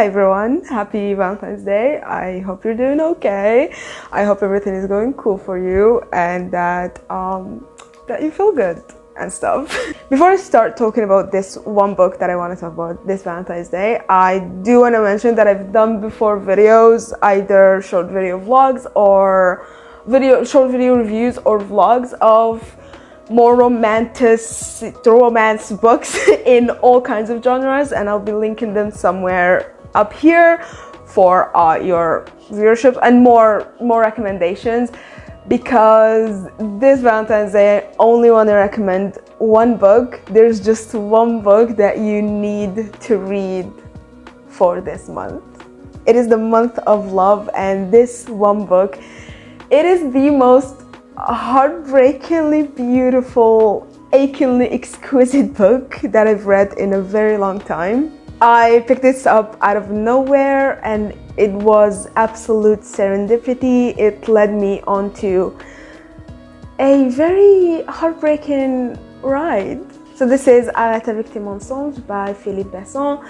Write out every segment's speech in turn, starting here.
Hi everyone, happy Valentine's Day. I hope you're doing okay. I hope everything is going cool for you and that you feel good and stuff. Before I start talking about this one book that I want to talk about this Valentine's Day, I do want to mention that I've done before videos, either short video vlogs or short video reviews or vlogs of more romance books in all kinds of genres, and I'll be linking them somewhere up here for your viewership and more recommendations, because this Valentine's Day I only want to recommend one book. There's just one book that you need to read for this month. It is the month of love, and this one book, it is the most heartbreakingly beautiful, achingly exquisite book that I've read in a very long time. I picked this up out of nowhere and it was absolute serendipity. It led me onto a very heartbreaking ride. So this is Arrête avec tes mensonges by Philippe Besson.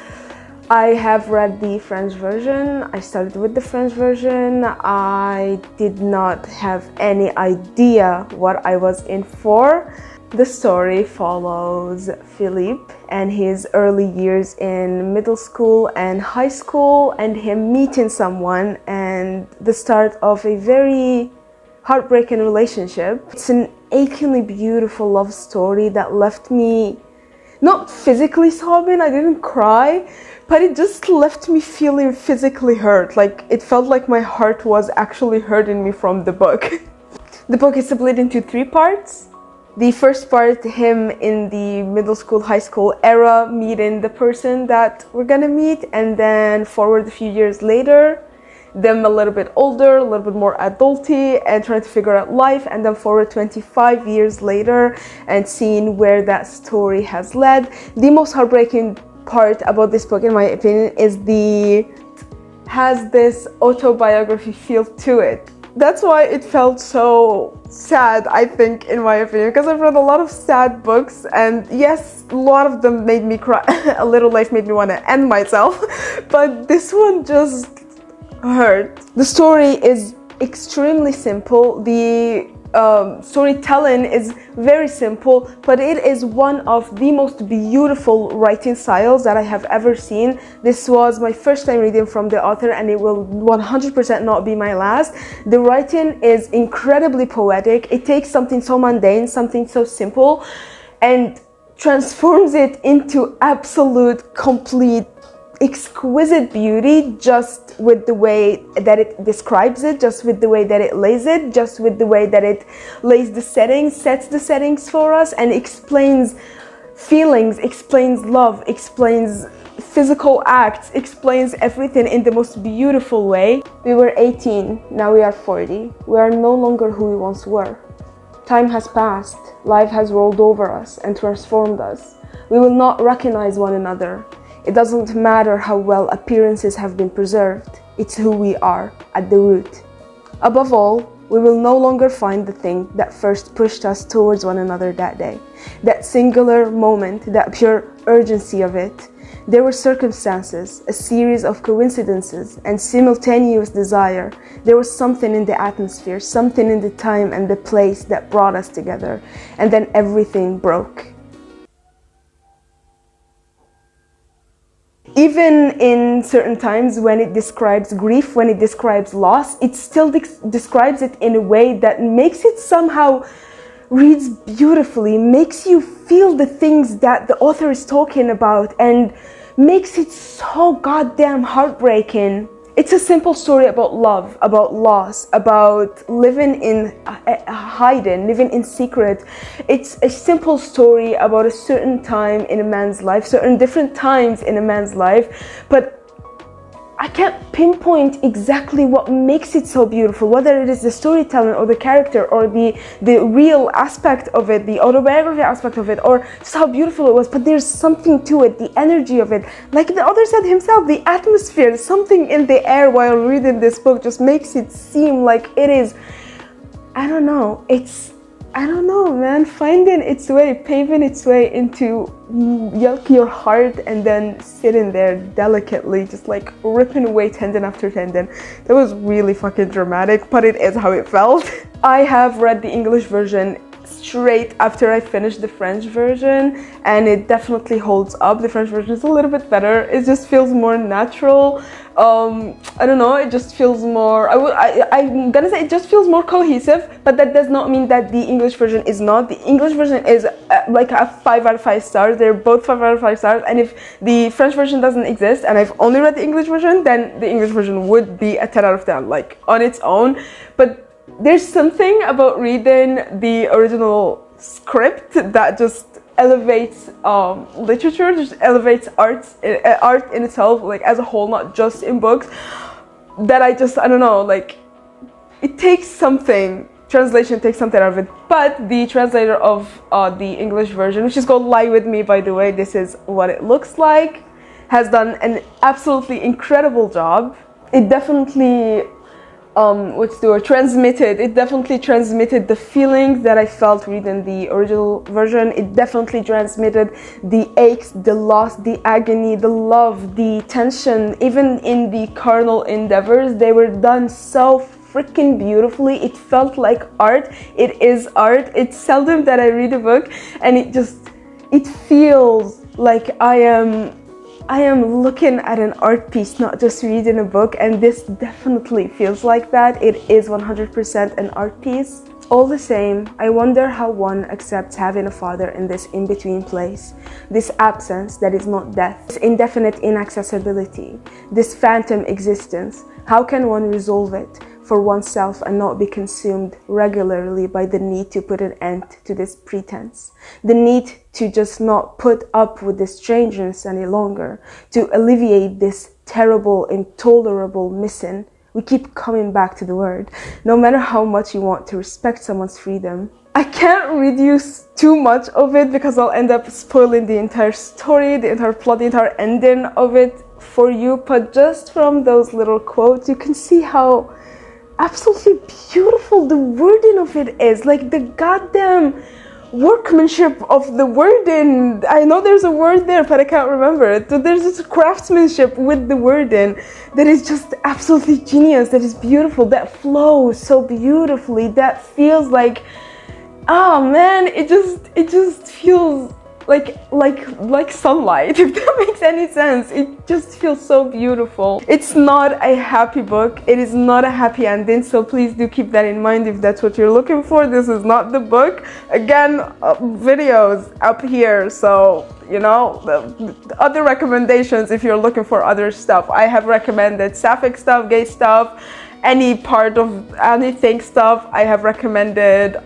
I have read the French version. I started with the French version. I did not have any idea what I was in for. The story follows Philippe and his early years in middle school and high school, and him meeting someone and the start of a very heartbreaking relationship. It's an achingly beautiful love story that left me not physically sobbing, I didn't cry, but it just left me feeling physically hurt. Like, it felt like my heart was actually hurting me from the book. The book is split into 3 parts. The first part, him in the middle school, high school era, meeting the person that we're gonna meet, and then forward a few years later, them a little bit older, a little bit more adulty and trying to figure out life, and then forward 25 years later and seeing where that story has led. The most heartbreaking part about this book, in my opinion, is has this autobiography feel to it. That's why it felt so sad, I think, in my opinion, because I've read a lot of sad books, and yes, a lot of them made me cry. A little life made me want to end myself, but this one just hurt. The story is extremely simple. The storytelling is very simple, but it is one of the most beautiful writing styles that I have ever seen. This was my first time reading from the author, and it will 100% not be my last. The writing is incredibly poetic. It takes something so mundane, something so simple, and transforms it into absolute, complete, exquisite beauty, just with the way that it describes it, just with the way that it lays it, just with the way that it lays the settings, sets the settings for us, and explains feelings, explains love, explains physical acts, explains everything in the most beautiful way. We were 18, now we are 40. We are no longer who we once were. Time has passed, life has rolled over us and transformed us. We will not recognize one another. It doesn't matter how well appearances have been preserved. It's who we are at the root. Above all, we will no longer find the thing that first pushed us towards one another that day. That singular moment, that pure urgency of it. There were circumstances, a series of coincidences, and simultaneous desire. There was something in the atmosphere, something in the time and the place that brought us together. And then everything broke. Even in certain times when it describes grief, when it describes loss, it still describes it in a way that makes it somehow reads beautifully, makes you feel the things that the author is talking about, and makes it so goddamn heartbreaking. It's a simple story about love, about loss, about living in hiding, living in secret. It's a simple story about a certain time in a man's life, certain different times in a man's life, but I can't pinpoint exactly what makes it so beautiful, whether it is the storytelling or the character or the real aspect of it, the autobiography aspect of it, or just how beautiful it was. But there's something to it, the energy of it. Like the author said himself, the atmosphere, something in the air while reading this book just makes it seem like it is, I don't know, it's I don't know, man, finding its way, paving its way into your heart, and then sitting there delicately, just like ripping away tendon after tendon. That was really fucking dramatic, but it is how it felt. I have read the English version straight after I finished the French version, and it definitely holds up. The French version is a little bit better. It just feels more natural. I don't know, it just feels more, I'm gonna say it just feels more cohesive, but that does not mean that the English version is not. The English version is like a 5 out of 5 stars. They're both 5 out of 5 stars, and if the French version doesn't exist and I've only read the English version, then the English version would be a 10 out of 10, like on its own. But there's something about reading the original script that just elevates literature, just elevates art in itself, like as a whole, not just in books, that I don't know, like it takes something, translation takes something out of it. But the translator of the English version, which is called Lie With Me, by the way, this is what it looks like, has done an absolutely incredible job. It definitely transmitted the feelings that I felt reading the original version. It definitely transmitted the aches, the loss, the agony, the love, the tension. Even in the carnal endeavors, they were done so freaking beautifully. It felt like art. It is art. It's seldom that I read a book and it feels like I am looking at an art piece, not just reading a book, and this definitely feels like that. It is 100% an art piece. All the same, I wonder how one accepts having a father in this in-between place, this absence that is not death, this indefinite inaccessibility, this phantom existence. How can one resolve it for oneself and not be consumed regularly by the need to put an end to this pretense, the need to just not put up with this strangeness any longer, to alleviate this terrible, intolerable missing? We keep coming back to the word. No matter how much you want to respect someone's freedom, I can't reduce too much of it because I'll end up spoiling the entire story, the entire plot, the entire ending of it for you. But just from those little quotes, you can see how absolutely beautiful the wording of it is. Like the goddamn workmanship of the wording. I know there's a word there, but I can't remember it. But there's this craftsmanship with the wording that is just absolutely genius, that is beautiful, that flows so beautifully, that feels like, oh man, it just feels like sunlight, if that makes any sense. It just feels so beautiful. It's not a happy book. It is not a happy ending, so please do keep that in mind if that's what you're looking for. This is not the book. Again, videos up here, so you know, the other recommendations if you're looking for other stuff. I have recommended sapphic stuff, gay stuff, any part of anything stuff. I have recommended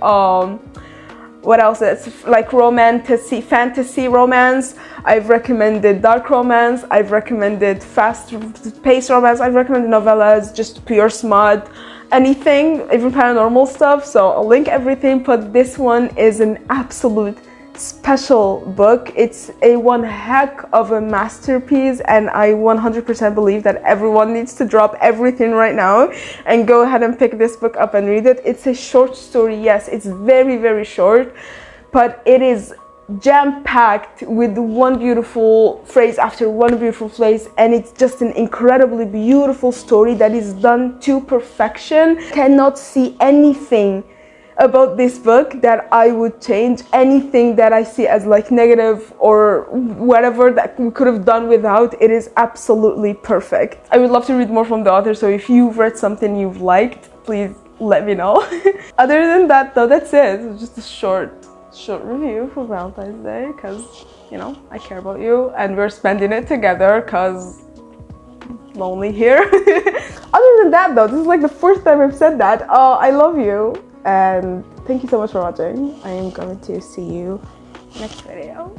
what else? It's like fantasy romance. I've recommended dark romance. I've recommended fast-paced romance. I've recommended novellas, just pure smut, anything, even paranormal stuff. So I'll link everything, but this one is an absolute special book. It's a one heck of a masterpiece, and I 100% believe that everyone needs to drop everything right now and go ahead and pick this book up and read it. It's a short story, yes, it's very, very short, but it is jam-packed with one beautiful phrase after one beautiful phrase, and it's just an incredibly beautiful story that is done to perfection. Cannot see anything about this book that I would change, anything that I see as like negative or whatever that we could have done without. It is absolutely perfect. I would love to read more from the author, so if you've read something you've liked, please let me know. Other than that though, that's it. It's just a short review for Valentine's Day, because you know, I care about you and we're spending it together because lonely here. Other than that though, this is like the first time I've said that. I love you. And thank you so much for watching. I am going to see you next video.